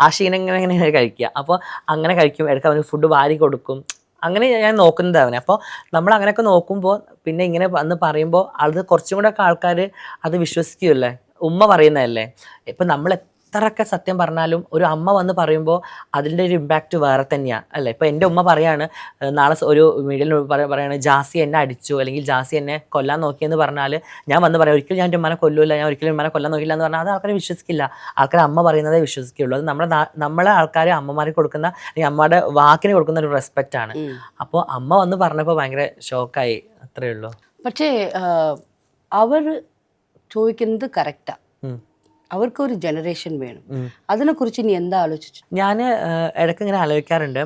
ആഷി ഇങ്ങനെ കഴിക്കുക. അപ്പോൾ അങ്ങനെ കഴിക്കും, ഇടയ്ക്ക് അവന് ഫുഡ് വാരി കൊടുക്കും, അങ്ങനെ ഞാൻ നോക്കുന്നത് അവനെ. അപ്പോൾ നമ്മൾ അങ്ങനെയൊക്കെ നോക്കുമ്പോൾ പിന്നെ ഇങ്ങനെ വന്ന് പറയുമ്പോൾ അത് കുറച്ചും കൂടെ ഒക്കെ ആൾക്കാർ അത് വിശ്വസിക്കുമല്ലേ, ഉമ്മ പറയുന്നതല്ലേ. ഇപ്പം നമ്മൾ എത്രയൊക്കെ സത്യം പറഞ്ഞാലും ഒരു അമ്മ വന്ന് പറയുമ്പോൾ അതിൻ്റെ ഒരു ഇമ്പാക്റ്റ് വേറെ തന്നെയാണ് അല്ലേ. ഇപ്പോൾ എൻ്റെ ഉമ്മ പറയാണ്, നാളെ ഒരു മീഡിയയിൽ പറയാണ് ജാസി എന്നെ അടിച്ചു അല്ലെങ്കിൽ ജാസി എന്നെ കൊല്ലാൻ നോക്കിയെന്ന് പറഞ്ഞാൽ ഞാൻ വന്ന് പറയാം ഒരിക്കലും ഞാൻ എൻ്റെ ഉമ്മനെ കൊല്ലൂല, ഞാൻ ഒരിക്കലും ഉമ്മനെ കൊല്ലാൻ നോക്കില്ല എന്ന് പറഞ്ഞാൽ അത് ആൾക്കാരെ വിശ്വസിക്കില്ല. ആൾക്കാർ അമ്മ പറയുന്നതേ വിശ്വസിക്കുള്ളൂ. അത് നമ്മളെ ആൾക്കാർ അമ്മമാർക്ക് കൊടുക്കുന്ന അല്ലെങ്കിൽ അമ്മയുടെ വാക്കിന് കൊടുക്കുന്ന ഒരു റെസ്പെക്റ്റ് ആണ്. അപ്പോൾ അമ്മ വന്ന് പറഞ്ഞപ്പോൾ ഭയങ്കര ഷോക്കായി, അത്രയേ ഉള്ളൂ. പക്ഷേ അവർ ചോദിക്കുന്നത് കറക്റ്റാ, അവർക്കൊരു ജനറേഷൻ വേണം. അതിനെക്കുറിച്ച് നീ എന്താ ആലോചിച്ചു? ഞാൻ ഇടയ്ക്ക് ഇങ്ങനെ ആലോചിക്കാറുണ്ട്.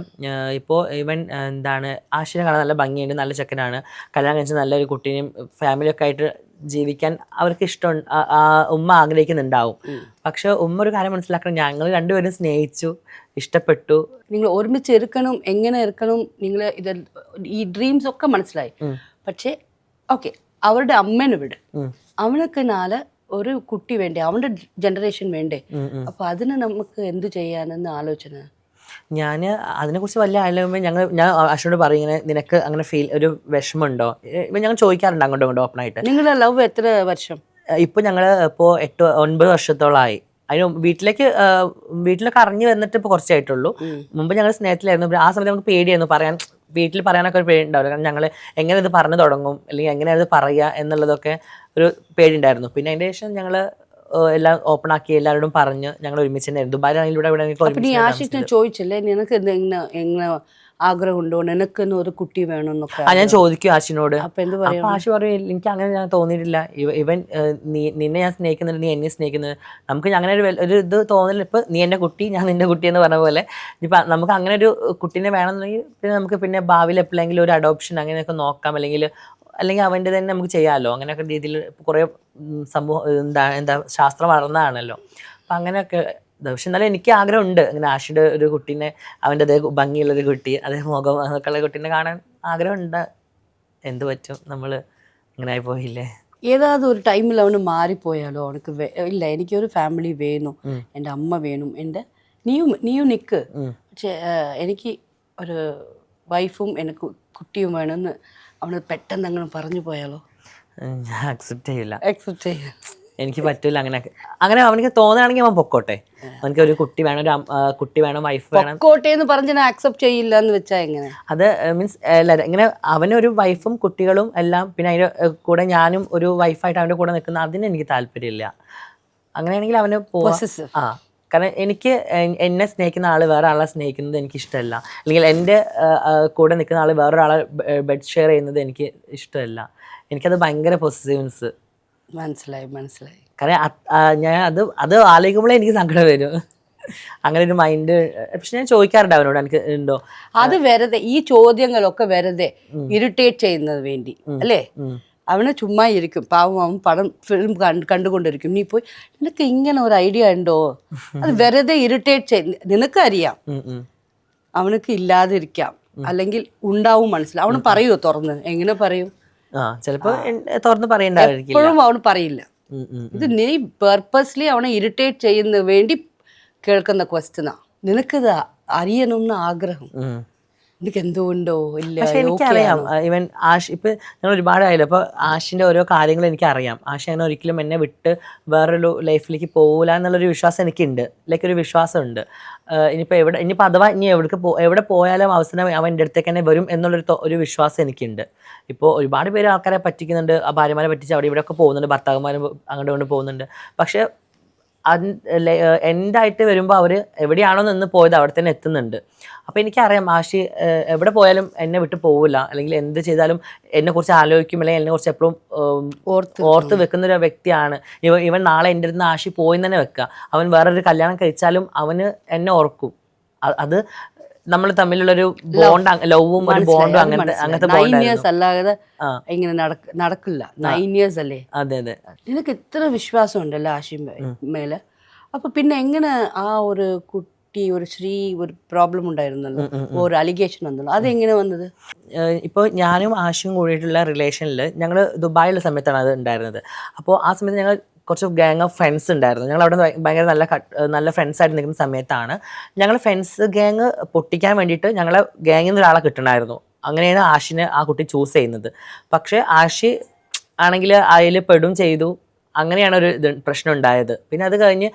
ഇപ്പോൾ ഇവൻ എന്താണ് ആഷിനെ കാണാൻ നല്ല ഭംഗിയുണ്ട്, നല്ല ചെക്കനാണ്, കല്യാണം കഴിച്ച് നല്ലൊരു കുട്ടീനെയും ഫാമിലിയൊക്കെ ആയിട്ട് ജീവിക്കാൻ അവർക്ക് ഇഷ്ടം, ഉമ്മ ആഗ്രഹിക്കുന്നുണ്ടാവും. പക്ഷെ ഉമ്മ ഒരു കാര്യം മനസ്സിലാക്കണം, ഞങ്ങൾ രണ്ടുപേരും സ്നേഹിച്ചു, ഇഷ്ടപ്പെട്ടു, നിങ്ങൾ ഒരുമിച്ച് ഇരിക്കണം, എങ്ങനെ ഇരിക്കണം, നിങ്ങൾ ഇത് ഈ ഡ്രീംസ് ഒക്കെ മനസ്സിലായി. പക്ഷേ ഓക്കെ, അവരുടെ അമ്മേനെ വിട്, അവനൊക്കെ നാളെ ഒരു കുട്ടി വേണ്ടേ, അവൻ്റെ ജനറേഷൻ വേണ്ടേ. അപ്പൊ അതിന് നമുക്ക് എന്ത് ചെയ്യാനെന്ന് ആലോചന. ഞാൻ അതിനെക്കുറിച്ച് വലിയ ആലോചിക്കുമ്പോൾ ഞാൻ അശ്വിനോട് പറയും, ഇങ്ങനെ നിനക്ക് അങ്ങനെ ഒരു വിഷമമുണ്ടോ, ഇപ്പം ഞങ്ങൾ ചോദിക്കാറുണ്ട് അങ്ങോട്ടും ഇങ്ങോട്ടും ഓപ്പണായിട്ട്. നിങ്ങളുടെ ലവ് എത്ര വർഷം? ഇപ്പോൾ ഞങ്ങൾ ഇപ്പോൾ 8-9 വർഷത്തോളമായി. അതിന് വീട്ടിലൊക്കെ അറിഞ്ഞു വന്നിട്ട് ഇപ്പോൾ കുറച്ചായിട്ടുള്ളൂ. മുമ്പ് ഞങ്ങൾ സ്നേഹത്തിലായിരുന്നു. ആ സമയത്ത് നമുക്ക് പേടിയായിരുന്നു പറയാൻ, വീട്ടിൽ പറയാനൊക്കെ ഒരു പേടി ഉണ്ടാവില്ല. കാരണം ഞങ്ങൾ എങ്ങനെ ഇത് പറഞ്ഞു തുടങ്ങും അല്ലെങ്കിൽ എങ്ങനെ അത് പറയുക എന്നുള്ളതൊക്കെ ഒരു പേടിയുണ്ടായിരുന്നു. പിന്നെ അതിൻ്റെ ശേഷം ഞങ്ങൾ എല്ലാം ഓപ്പൺ ആക്കി എല്ലാവരോടും പറഞ്ഞ് ഞങ്ങൾ ഒരുമിച്ച് തന്നെയായിരുന്നു. ദുബായിലാണെങ്കിൽ ഇവിടെ ചോദിച്ചില്ലേ നിനക്ക് എങ്ങനെ ആഗ്രഹം ഉണ്ടോ, നിനക്കെന്ന് ഒരു കുട്ടി വേണമെന്നൊക്കെ? ഞാൻ ചോദിക്കും ആശിനോട്. അപ്പൊ എന്ത് പറയും? ആശി പറയും എനിക്ക് അങ്ങനെ ഞാൻ തോന്നിയിട്ടില്ല, ഇവൻ നിന്നെ ഞാൻ സ്നേഹിക്കുന്നുണ്ട്, നീ എന്നെ സ്നേഹിക്കുന്നത്, നമുക്ക് അങ്ങനെ ഒരു ഇത് തോന്നില്ല. ഇപ്പം നീ എൻ്റെ കുട്ടി, ഞാൻ നിൻ്റെ കുട്ടി എന്ന് പറഞ്ഞ പോലെ ഇപ്പം നമുക്ക് അങ്ങനെ ഒരു കുട്ടീനെ വേണമെന്നുണ്ടെങ്കിൽ പിന്നെ നമുക്ക് പിന്നെ ഭാവിയിൽ എപ്പോഴെങ്കിലും ഒരു അഡോപ്ഷൻ അങ്ങനെയൊക്കെ നോക്കാം, അല്ലെങ്കിൽ അവൻ്റെ തന്നെ നമുക്ക് ചെയ്യാമല്ലോ. അങ്ങനെയൊക്കെ രീതിയിൽ കുറേ സമൂഹം എന്താ ശാസ്ത്രം വളർന്നതാണല്ലോ. അപ്പം അങ്ങനെയൊക്കെ. പക്ഷെ എന്നാലും എനിക്ക് ആഗ്രഹമുണ്ട് ഇങ്ങനെ ആഷിയുടെ ഒരു കുട്ടീനെ, അവൻ്റെ അതേ ഭംഗിയുള്ളൊരു കുട്ടി, അതേ മുഖം അതൊക്കെ ഉള്ള കുട്ടീനെ കാണാൻ ആഗ്രഹമുണ്ട്. എന്ത് പറ്റും, നമ്മൾ ഇങ്ങനെ ആയി പോയില്ലേ. ഏതാவது ഒരു ടൈമിൽ അവന് മാറിപ്പോയാലോ, അവനക്ക് ഇല്ല എനിക്കൊരു ഫാമിലി വേണം, എൻ്റെ അമ്മ വേണം, എൻ്റെ നീയും നിൽക്ക്, പക്ഷേ എനിക്ക് ഒരു വൈഫും എനിക്ക് കുട്ടിയും വേണമെന്ന് അവന് പെട്ടെന്ന് അങ്ങനെ പറഞ്ഞു പോയാലോ? ഞാൻ അക്സെപ്റ്റ് ചെയ്യില്ല. അക്സെപ്റ്റ് ചെയ്യില്ല, എനിക്ക് പറ്റില്ല. അങ്ങനെ അവനക്ക് തോന്നുകയാണെങ്കിൽ അവൻ പൊക്കോട്ടെ, അവനക്ക് ഒരു കുട്ടി വേണം, കുട്ടി വേണം, വൈഫ് വേണം. പൊക്കോട്ടെ എന്ന് പറഞ്ഞ് ഞാൻ അക്സെപ്റ്റ് ചെയ്യില്ല എന്ന് വെച്ചാൽ എങ്ങനെ? അത് മീൻസ് ഇങ്ങനെ അവനൊരു വൈഫും കുട്ടികളും എല്ലാം, പിന്നെ അതിൻ്റെ കൂടെ ഞാനും ഒരു വൈഫായിട്ട് അവൻ്റെ കൂടെ നിൽക്കുന്ന, അതിന് എനിക്ക് താല്പര്യമില്ല. അങ്ങനെയാണെങ്കിൽ അവന് പോവാം. കാരണം എനിക്ക് എന്നെ സ്നേഹിക്കുന്ന ആൾ വേറെ ആളെ സ്നേഹിക്കുന്നത് എനിക്ക് ഇഷ്ടമല്ല, അല്ലെങ്കിൽ എൻ്റെ കൂടെ നിൽക്കുന്ന ആൾ വേറൊരാളെ ബെഡ് ഷെയർ ചെയ്യുന്നത് എനിക്ക് ഇഷ്ടമല്ല. എനിക്കത് ഭയങ്കര പൊസസീവ്നെസ്. മനസ്സിലായി. കാരണം ഞാൻ അത് ആലോചിക്കുമ്പോഴേ എനിക്ക് സങ്കടം വരും, അങ്ങനെ ഒരു മൈൻഡ്. പക്ഷെ ഞാൻ ചോദിക്കാറുണ്ട് അവനോട്, എനിക്ക് ഉണ്ടോ. അത് വെറുതെ ഈ ചോദ്യങ്ങളൊക്കെ വെറുതെ ഇറിറ്റേറ്റ് ചെയ്യുന്നത് വേണ്ടി അല്ലേ? അവന് ചുമ്മാ ഇരിക്കും, പാവം, അവൻ ഫിലിം കണ്ടുകൊണ്ടിരിക്കും. നീ പോയി നിനക്ക് ഇങ്ങനെ ഒരു ഐഡിയ ഉണ്ടോ, അത് വെറുതെ ഇറിറ്റേറ്റ് ചെയ്ത്, നിനക്കറിയാം അവനക്ക് ഇല്ലാതിരിക്കാം, അല്ലെങ്കിൽ ഉണ്ടാവും, മനസ്സിലാവും. അവന് പറയുമോ തുറന്ന്? എങ്ങനെ പറയും? ചിലപ്പോ തുറന്ന് പറയണ്ടായിരിക്കും, എപ്പോഴും അവന് പറയില്ല. ഇത് നീ പെർപ്പസ്ലി അവനെ ഇറിറ്റേറ്റ് ചെയ്യുന്ന വേണ്ടി കേൾക്കുന്ന ക്വസ്റ്റ്യനാ. നിനക്കിത് അറിയണമെന്ന് ആഗ്രഹം, എനിക്ക് എന്തുകൊണ്ടോ ഇല്ല. പക്ഷെ എനിക്കറിയാം ഇവൻ ആഷ്, ഇപ്പം ഞങ്ങൾ ഒരുപാടായല്ലോ, അപ്പോൾ ആഷിൻ്റെ ഓരോ കാര്യങ്ങൾ എനിക്കറിയാം. ആഷ് അങ്ങനെ ഒരിക്കലും എന്നെ വിട്ട് വേറൊരു ലൈഫിലേക്ക് പോകില്ല എന്നുള്ളൊരു വിശ്വാസം എനിക്കുണ്ട്, ലൈക്ക് ഒരു വിശ്വാസമുണ്ട്. ഇനിയിപ്പോൾ അഥവാ ഇനി എവിടെ പോയാലും അവസാനം അവൻ എൻ്റെ അടുത്തേക്ക് തന്നെ വരും എന്നുള്ളൊരു വിശ്വാസം എനിക്കുണ്ട്. ഇപ്പോൾ ഒരുപാട് പേര് ആൾക്കാരെ പറ്റിക്കുന്നുണ്ട്, ആ ഭാര്യമാരെ പറ്റിച്ച് അവിടെ ഇവിടെയൊക്കെ പോകുന്നുണ്ട്, ഭർത്താക്കന്മാരും അങ്ങോട്ട് കൊണ്ട് പോകുന്നുണ്ട്. പക്ഷെ എൻഡായിട്ട് വരുമ്പോൾ അവർ എവിടെയാണോ നിന്ന് പോയത് അവിടെ തന്നെ എത്തുന്നുണ്ട്. അപ്പോൾ എനിക്കറിയാം ആഷി എവിടെ പോയാലും എന്നെ വിട്ട് പോവില്ല, അല്ലെങ്കിൽ എന്ത് ചെയ്താലും എന്നെക്കുറിച്ച് ആലോചിക്കും, അല്ലെങ്കിൽ എന്നെക്കുറിച്ച് എപ്പോഴും ഓർത്ത് വെക്കുന്നൊരു വ്യക്തിയാണ്. ഇവൻ നാളെ എൻ്റെ അടുത്ത് ആഷി പോയി തന്നെ വെക്കുക, അവൻ വേറൊരു കല്യാണം കഴിച്ചാലും അവന് എന്നെ ഓർക്കും. അത് നമ്മൾ തമ്മിലുള്ളൊരു ബോണ്ട്, ലവും ഒരു ബോണ്ടും അങ്ങനത്തെ ബോണ്ട് അല്ലാതെ ഇങ്ങനെ നടക്കില്ല. 9 years അല്ലേ? അതെ. നിനക്ക് ഇത്ര വിശ്വാസം ഉണ്ടല്ലോ ആഷി മേലെ. അപ്പൊ പിന്നെ എങ്ങനെ ആ ഒരു കുട്ടി, ഒരു ഒരു പ്രോബ്ലം ഉണ്ടായിരുന്നല്ലോ, ഒരു അലിഗേഷൻ വന്നല്ലോ, അതെങ്ങനെ വന്നത്? ഇപ്പോൾ ഞാനും ആഷിയും കൂടിയിട്ടുള്ള റിലേഷനിൽ ഞങ്ങൾ ദുബായിലുള്ള സമയത്താണ് അത് ഉണ്ടായിരുന്നത്. അപ്പോൾ ആ സമയത്ത് ഞങ്ങൾ കുറച്ച് ഗ്യാങ് ഓഫ് ഫ്രണ്ട്സ് ഉണ്ടായിരുന്നു. ഞങ്ങൾ അവിടെ ഭയങ്കര നല്ല ഫ്രണ്ട്സ് ആയിട്ട് നിൽക്കുന്ന സമയത്താണ് ഞങ്ങൾ ഫ്രണ്ട്സ് ഗ്യാങ് പൊട്ടിക്കാൻ വേണ്ടിയിട്ട് ഞങ്ങളെ ഗ്യാങ്ങിൽ നിന്ന് ഒരാളെ കിട്ടണമായിരുന്നു. അങ്ങനെയാണ് ആഷിനെ ആ കുട്ടി ചൂസ് ചെയ്യുന്നത്. പക്ഷേ ആഷി ആണെങ്കിൽ അതിൽ പെടും ചെയ്തു. അങ്ങനെയാണ് ഒരു പ്രശ്നം ഉണ്ടായത്. പിന്നെ അത് കഴിഞ്ഞ്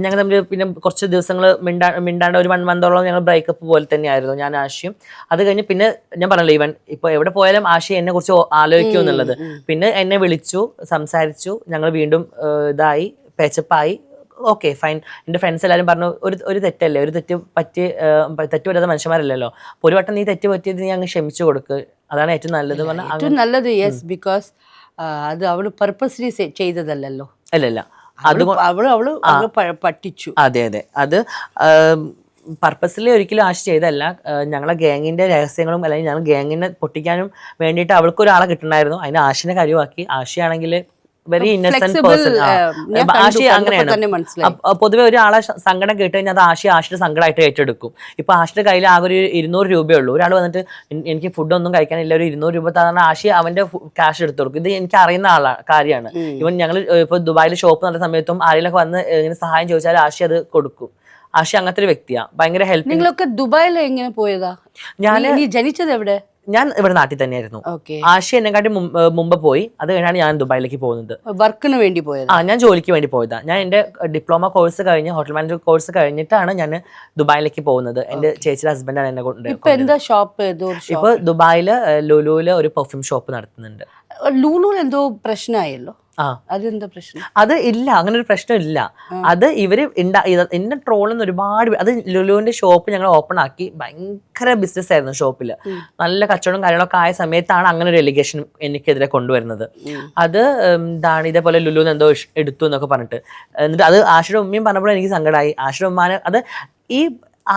ഞങ്ങൾ തമ്മിൽ പിന്നെ കുറച്ച് ദിവസങ്ങൾ മിണ്ടാണ്ട് ഒരു 1 മന്തോളം ഞങ്ങൾ ബ്രേക്കപ്പ് പോലെ തന്നെയായിരുന്നു ഞാൻ ആഷിയും. അത് കഴിഞ്ഞ് പിന്നെ ഞാൻ പറഞ്ഞല്ലോ ഈവൻ ഇപ്പോൾ എവിടെ പോയാലും ആഷി എന്നെ കുറിച്ച് ആലോചിക്കും എന്നുള്ളത്. പിന്നെ എന്നെ വിളിച്ചു, സംസാരിച്ചു, ഞങ്ങൾ വീണ്ടും ഇതായി പേച്ചപ്പായി. Okay fine. എൻ്റെ ഫ്രണ്ട്സ് എല്ലാവരും പറഞ്ഞു ഒരു തെറ്റല്ലേ, ഒരു തെറ്റ് പറ്റാത്ത മനുഷ്യന്മാരല്ലല്ലോ. ഒരു വട്ടം നീ തെറ്റ് പറ്റിയത് നീ അങ്ങ് ക്ഷമിച്ചു കൊടുക്ക്, അതാണ് ഏറ്റവും നല്ലത് പറഞ്ഞാൽ. ഏറ്റവും നല്ലത് യെസ്, ബിക്കോസ് അത് അവള് പർപ്പസ്ലി ചെയ്തതല്ലല്ലോ. അല്ലല്ല, അവള് പറ്റിച്ചു. അതെ അതെ, അത് പർപ്പസ്ലി ഒരിക്കലും ആശ ചെയ്തല്ല. ഞങ്ങളെ ഗ്യാങ്ങിന്റെ രഹസ്യങ്ങളും അല്ലെങ്കിൽ ഞങ്ങൾ ഗ്യാങ്ങിനെ പൊട്ടിക്കാനും വേണ്ടിയിട്ട് അവൾക്ക് ഒരാളെ കിട്ടണമായിരുന്നു. അതിന് ആശിനെ കരുവാക്കി. ആശയാണെങ്കിൽ വെരി ഇന്നസെന്റ് പേഴ്സൺ. ആശി അങ്ങനെയാണ്. പൊതുവെ ഒരാളെ സങ്കടം കേട്ട് കഴിഞ്ഞാൽ അത് ആഷിയുടെ സങ്കടമായിട്ട് ഏറ്റെടുക്കും. ഇപ്പൊ ആഷിയുടെ കയ്യിൽ ആകെ ഒരു 200 രൂപയേ ഉള്ളൂ. ഒരാൾ വന്നിട്ട് എനിക്ക് ഫുഡൊന്നും കഴിക്കാനില്ല, ഒരു 200 രൂപ തന്ന ആഷി അവന്റെ ക്യാഷ് എടുത്തു കൊടുക്കും. ഇത് എനിക്ക് അറിയുന്ന കാര്യമാണ്. ഇവൻ ഞങ്ങൾ ഇപ്പൊ ദുബായിൽ ഷോപ്പ് നടന്ന സമയത്തും ആരെങ്കിലൊക്കെ വന്ന് ഇങ്ങനെ സഹായം ചോദിച്ചാൽ ആഷി അത് കൊടുക്കും. ആഷി അങ്ങനത്തെ ഒരു വ്യക്തിയാണ്, ഭയങ്കര ഹെൽപ്പ്. നിങ്ങളൊക്കെ ദുബായിൽ എങ്ങനെ പോയതാ? നീ ജനിച്ചത് എവിടെ? ഞാൻ ഇവിടെ നാട്ടിൽ തന്നെയായിരുന്നു. ആഷി എന്നെക്കാട്ടി മുമ്പ് പോയി. അത് കഴിഞ്ഞാണ് ഞാൻ ദുബായിലേക്ക് പോകുന്നത്. വർക്കിന് വേണ്ടി പോയത്? ഞാൻ ജോലിക്ക് വേണ്ടി പോയതാ. ഞാൻ എൻ്റെ ഡിപ്ലോമ കോഴ്സ് കഴിഞ്ഞ് ഹോട്ടൽ മാനേജ്മെന്റ് കോഴ്സ് കഴിഞ്ഞിട്ടാണ് ഞാൻ ദുബായിലേക്ക് പോകുന്നത്. എൻ്റെ ചേച്ചിയുടെ ഹസ്ബൻഡാണ് എന്നെ കൊണ്ട്. ഇപ്പൊ എന്താ ഷോപ്പ്? ഇപ്പൊ ദുബായില് ലുലുവില് ഒരു പെർഫ്യൂം ഷോപ്പ് നടത്തുന്നുണ്ട്. ലുലു എന്തോ പ്രശ്നമായല്ലോ. അതെന്താ പ്രശ്നം? അത് ഇല്ല, അങ്ങനെ ഒരു പ്രശ്നം ഇല്ല. അത് ഇവര് എന്നെ ട്രോളുന്ന ഒരുപാട്. അത് ലുലുവിന്റെ ഷോപ്പ് ഞങ്ങൾ ഓപ്പൺ ആക്കി, ഭയങ്കര ബിസിനസ് ആയിരുന്നു ഷോപ്പിൽ. നല്ല കച്ചവടം കാര്യങ്ങളൊക്കെ ആയ സമയത്താണ് അങ്ങനെ ഒരു എലിഗേഷൻ എനിക്കെതിരെ കൊണ്ടുവരുന്നത്. അത് എന്താണ് ഇതേപോലെ ലുലുന്ന് എന്തോ എടുത്തു എന്നൊക്കെ പറഞ്ഞിട്ട്. എന്നിട്ട് അത് ആഷിയുടെ ഉമ്മയും പറഞ്ഞപ്പോൾ എനിക്ക് സങ്കടമായി. ആഷിയുടെ ഉമ്മാനെ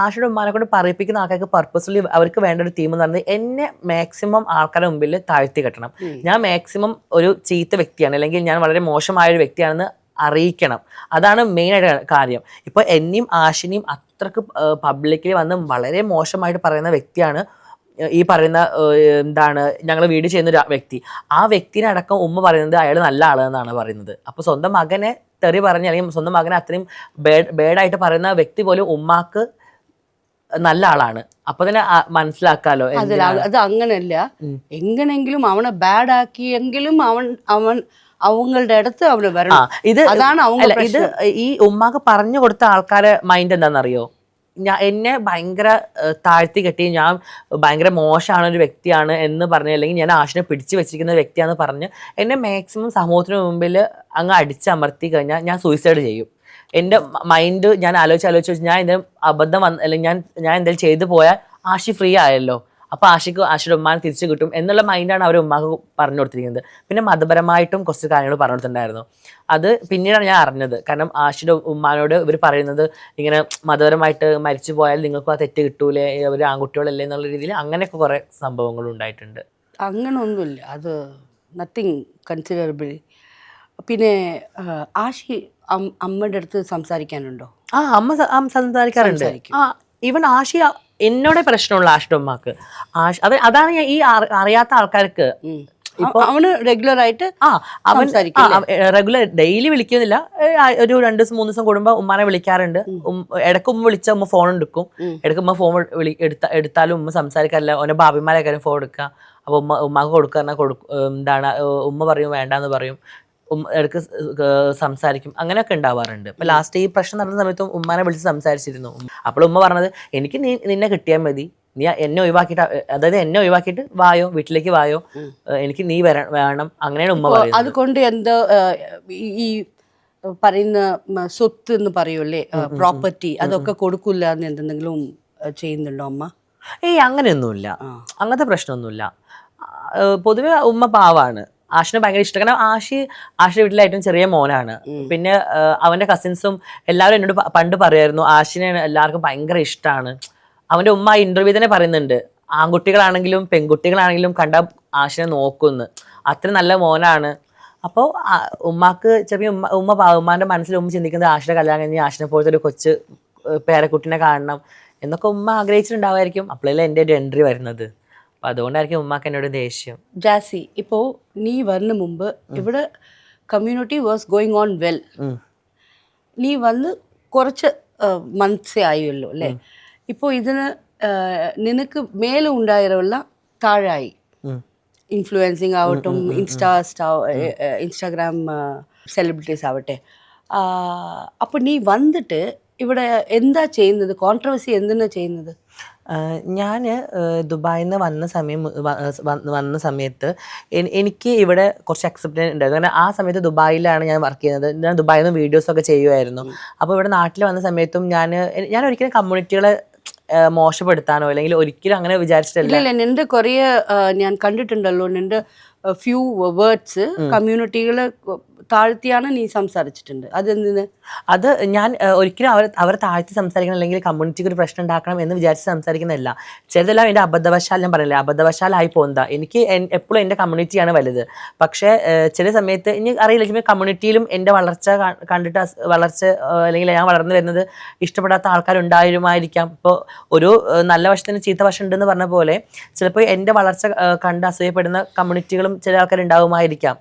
ആഷിയുടെ ഉമ്മാനെ കൊണ്ട് പറയിപ്പിക്കുന്ന ആൾക്കാർക്ക് പർപ്പസ്ഫുള്ളി അവർക്ക് വേണ്ട ഒരു തീം എന്ന് പറഞ്ഞത് എന്നെ മാക്സിമം ആൾക്കാരുടെ മുമ്പിൽ താഴ്ത്തി കെട്ടണം. ഞാൻ മാക്സിമം ഒരു ചീത്ത വ്യക്തിയാണ്, അല്ലെങ്കിൽ ഞാൻ വളരെ മോശമായ ഒരു വ്യക്തിയാണെന്ന് അറിയിക്കണം. അതാണ് മെയിനായിട്ട് കാര്യം. ഇപ്പോൾ എന്നെയും ആഷിനെയും അത്രക്ക് പബ്ലിക്കിൽ വന്ന് വളരെ മോശമായിട്ട് പറയുന്ന വ്യക്തിയാണ് ഈ പറയുന്ന എന്താണ് ഞങ്ങൾ വീട് ചെയ്യുന്ന ഒരു വ്യക്തി. ആ വ്യക്തിനെ അടക്കം ഉമ്മ പറയുന്നത് അയാൾ നല്ല ആളെന്നാണ് പറയുന്നത്. അപ്പോൾ സ്വന്തം മകനെ തെറി പറഞ്ഞ് അല്ലെങ്കിൽ സ്വന്തം മകനെ അത്രയും ബേഡായിട്ട് പറയുന്ന വ്യക്തി പോലും ഉമ്മാക്ക് നല്ല ആളാണ്. അപ്പൊ തന്നെ മനസ്സിലാക്കാലോ. അത് അങ്ങനല്ല, എങ്ങനെങ്കിലും അവനെ ബാഡ് ആക്കിയെങ്കിലും അവങ്ങളുടെ അടുത്ത് അവന് വരണം. ഇത് ഈ ഉമ്മാക്ക് പറഞ്ഞു കൊടുത്ത ആൾക്കാരെ മൈൻഡ് എന്താണെന്നറിയോ? എന്നെ ഭയങ്കര താഴ്ത്തി കെട്ടി ഞാൻ ഭയങ്കര മോശമാണ് ഒരു വ്യക്തിയാണ് എന്ന് പറഞ്ഞ്, അല്ലെങ്കിൽ ഞാൻ ആഷിനെ പിടിച്ചു വെച്ചിരിക്കുന്ന ഒരു വ്യക്തിയാണെന്ന് പറഞ്ഞ് എന്നെ മാക്സിമം സമൂഹത്തിന് മുമ്പിൽ അങ്ങ് അടിച്ചമർത്തി കഴിഞ്ഞാൽ ഞാൻ സൂയിസൈഡ് ചെയ്യും. എൻ്റെ മൈൻഡ് ഞാൻ ആലോചിച്ച് ഞാൻ എന്തെങ്കിലും അബദ്ധം അല്ലെങ്കിൽ ഞാൻ എന്തെങ്കിലും ചെയ്തു പോയാൽ ആഷി ഫ്രീ ആയല്ലോ, അപ്പോൾ ആഷിയുടെ ഉമ്മാനെ തിരിച്ചു കിട്ടും എന്നുള്ള മൈൻഡാണ് അവർ ഉമ്മാക്ക് പറഞ്ഞു കൊടുത്തിരിക്കുന്നത്. പിന്നെ മതപരമായിട്ടും കുറച്ച് കാര്യങ്ങൾ പറഞ്ഞു കൊടുത്തിട്ടുണ്ടായിരുന്നു. അത് പിന്നീടാണ് ഞാൻ അറിഞ്ഞത്. കാരണം ആഷിയുടെ ഉമ്മാനോട് ഇവർ പറയുന്നത് ഇങ്ങനെ മതപരമായിട്ട് മരിച്ചു പോയാൽ നിങ്ങൾക്ക് ആ തെറ്റ് കിട്ടൂലേ, അവർ ആൺകുട്ടികളല്ലേ എന്നുള്ള രീതിയിൽ അങ്ങനെയൊക്കെ കുറേ സംഭവങ്ങൾ ഉണ്ടായിട്ടുണ്ട്. അങ്ങനൊന്നുമില്ല, അത് നത്തിങ് കൺസിഡറബിൾ. പിന്നെ ആഷി അമ്മയുടെ അടുത്ത് സംസാരിക്കാനുണ്ടോ? അമ്മ സംസാരിക്കാറുണ്ട്. ഈവൻ ആഷി എന്നോടെ പ്രശ്നമുള്ള ആഷിയുടെ ഉമ്മാക്ക്. അതാണ് ഞാൻ ഈ അറിയാത്ത ആൾക്കാർക്ക്. അവന് റെഗുലർ ആയിട്ട് റെഗുലർ ഡെയിലി വിളിക്കുന്നില്ല, ഒരു 2-3 ദിവസം കൂടുമ്പോൾ ഉമ്മാനെ വിളിക്കാറുണ്ട്. ഇടയ്ക്ക് ഉമ്മ വിളിച്ചാൽ ഉമ്മ ഫോൺ എടുക്കും. ഇടയ്ക്ക് ഉമ്മ ഫോൺ എടുത്താലും ഉമ്മ സംസാരിക്കാറില്ല. ഓരോ ഭാഭിമാരൊക്കെ ഫോൺ എടുക്കുക. അപ്പൊ ഉമ്മാക്ക് കൊടുക്കാറുണ്ട്. എന്താണ് ഉമ്മ പറയും വേണ്ടാന്ന് പറയും. ഇടയ്ക്ക് സംസാരിക്കും. അങ്ങനെയൊക്കെ ഉണ്ടാവാറുണ്ട്. ഇപ്പൊ ലാസ്റ്റ് ഈ പ്രശ്നം നടന്ന സമയത്തും ഉമ്മാനെ വിളിച്ച് സംസാരിച്ചിരുന്നു. അപ്പോൾ ഉമ്മ പറഞ്ഞത് എനിക്ക് നിന്നെ കിട്ടിയാൽ മതി, നീ എന്നെ ഒഴിവാക്കിയിട്ട് വായോ, വീട്ടിലേക്ക് വായോ, എനിക്ക് നീ വേണം, അങ്ങനെയാണ് ഉമ്മ പറയുന്നത്. അതുകൊണ്ട് എന്തോ ഈ പറയുന്ന സ്വത്ത് എന്ന് പറയൂല്ലേ, പ്രോപ്പർട്ടി, അതൊക്കെ കൊടുക്കില്ല എന്ന് എന്തെങ്കിലും ചെയ്യുന്നുണ്ടോ അമ്മ? അങ്ങനെയൊന്നുമില്ല, അങ്ങനത്തെ പ്രശ്നമൊന്നുമില്ല. പൊതുവെ ഉമ്മ പാവാണ്. ആഷിനെ ഭയങ്കര ഇഷ്ടം. കാരണം ആഷിയുടെ വീട്ടിലെ ഏറ്റവും ചെറിയ മോനാണ്. പിന്നെ അവന്റെ കസിൻസും എല്ലാവരും എന്നോട് പണ്ട് പറയായിരുന്നു ആഷിനെ എല്ലാവർക്കും ഭയങ്കര ഇഷ്ടമാണ്. അവന്റെ ഉമ്മ ഇന്റർവ്യൂ തന്നെ പറയുന്നുണ്ട്, ആൺകുട്ടികളാണെങ്കിലും പെൺകുട്ടികളാണെങ്കിലും കണ്ട ആഷിനെ നോക്കുമെന്ന്, അത്ര നല്ല മോനാണ്. അപ്പോൾ ഉമ്മാക്ക് ചെറിയ ഉമ്മാന്റെ മനസ്സിൽ ഉമ്മ ചിന്തിക്കുന്നത് ആഷിനെ കല്യാണം കഴിഞ്ഞ് ആഷിനെ പോലത്തെ ഒരു കൊച്ചു പേരക്കുട്ടിനെ കാണണം എന്നൊക്കെ ഉമ്മ ആഗ്രഹിച്ചിട്ടുണ്ടാവായിരിക്കും. അപ്പോഴല്ലേ എൻ്റെ ഒരു എൻട്രി വരുന്നത്. അപ്പം അതുകൊണ്ടായിരിക്കും ഉമ്മാക്ക് എന്നോട് ദേഷ്യം. ജാസി, ഇപ്പോൾ നീ വരുന്ന മുമ്പ് ഇവിടെ community was going on well. നീ വന്ന് കുറച്ച് മന്ത്സേ ആയുള്ളൂ അല്ലേ? ഇപ്പോൾ ഇതിന് നിനക്ക് മേലെ ഉണ്ടായവരെല്ലാം താഴായി. ഇൻഫ്ലുവൻസിങ് ആവട്ടും, ഇൻസ്റ്റാഗ്രാം സെലിബ്രിറ്റീസ് ആവട്ടെ. അപ്പോൾ നീ വന്നിട്ട് ഇവിടെ എന്താ ചെയ്യുന്നത്? കോൺട്രവേഴ്സി എന്തിനാ ചെയ്യുന്നത്? ഞാൻ ദുബായിൽ നിന്ന് വന്ന സമയത്ത് എനിക്ക് ഇവിടെ കുറച്ച് അക്സെപ്റ്റൻസ് ഉണ്ടായിരുന്നു. കാരണം ആ സമയത്ത് ദുബായിലാണ് ഞാൻ വർക്ക് ചെയ്യുന്നത്. ഞാൻ ദുബായിൽ നിന്ന് വീഡിയോസൊക്കെ ചെയ്യുമായിരുന്നു. അപ്പോൾ ഇവിടെ നാട്ടിൽ വന്ന സമയത്തും ഞാൻ ഒരിക്കലും കമ്മ്യൂണിറ്റികളെ മോശപ്പെടുത്താനോ അല്ലെങ്കിൽ ഒരിക്കലും അങ്ങനെ വിചാരിച്ചിട്ടില്ല. ഇല്ല, നിന്റെ കുറേ ഞാൻ കണ്ടിട്ടുണ്ടല്ലോ, നിന്റെ ഫ്യൂ വേർഡ്സ് കമ്മ്യൂണിറ്റികളെ താഴ്ത്തിയാണ് നീ സംസാരിച്ചിട്ടുണ്ട്. അതെന്തിന്? അത് ഞാൻ ഒരിക്കലും അവരെ താഴ്ത്തി സംസാരിക്കണം അല്ലെങ്കിൽ കമ്മ്യൂണിറ്റിക്ക് ഒരു പ്രശ്നം ഉണ്ടാക്കണം എന്ന് വിചാരിച്ച് സംസാരിക്കുന്നതല്ല. ചിലതെല്ലാം എൻ്റെ അബദ്ധവശാൽ, ഞാൻ പറയില്ല, അബദ്ധവശാലായി പോകുന്നതാ. എനിക്ക് എപ്പോഴും എൻ്റെ കമ്മ്യൂണിറ്റിയാണ് വലുത്. പക്ഷേ ചില സമയത്ത് എനിക്ക് അറിയില്ല, കമ്മ്യൂണിറ്റിയിലും എൻ്റെ വളർച്ച കണ്ടിട്ട് അല്ലെങ്കിൽ ഞാൻ വളർന്നു വരുന്നത് ഇഷ്ടപ്പെടാത്ത ആൾക്കാരുണ്ടായിരുമായിരിക്കാം. ഇപ്പോൾ ഒരു നല്ല വശത്തിന് ചീത്ത വശം ഉണ്ടെന്ന് പറഞ്ഞ പോലെ ചിലപ്പോൾ എൻ്റെ വളർച്ച കണ്ട് അസൂയപ്പെടുന്ന കമ്മ്യൂണിറ്റികളും ചില ആൾക്കാരുണ്ടാവുമായിരിക്കാം.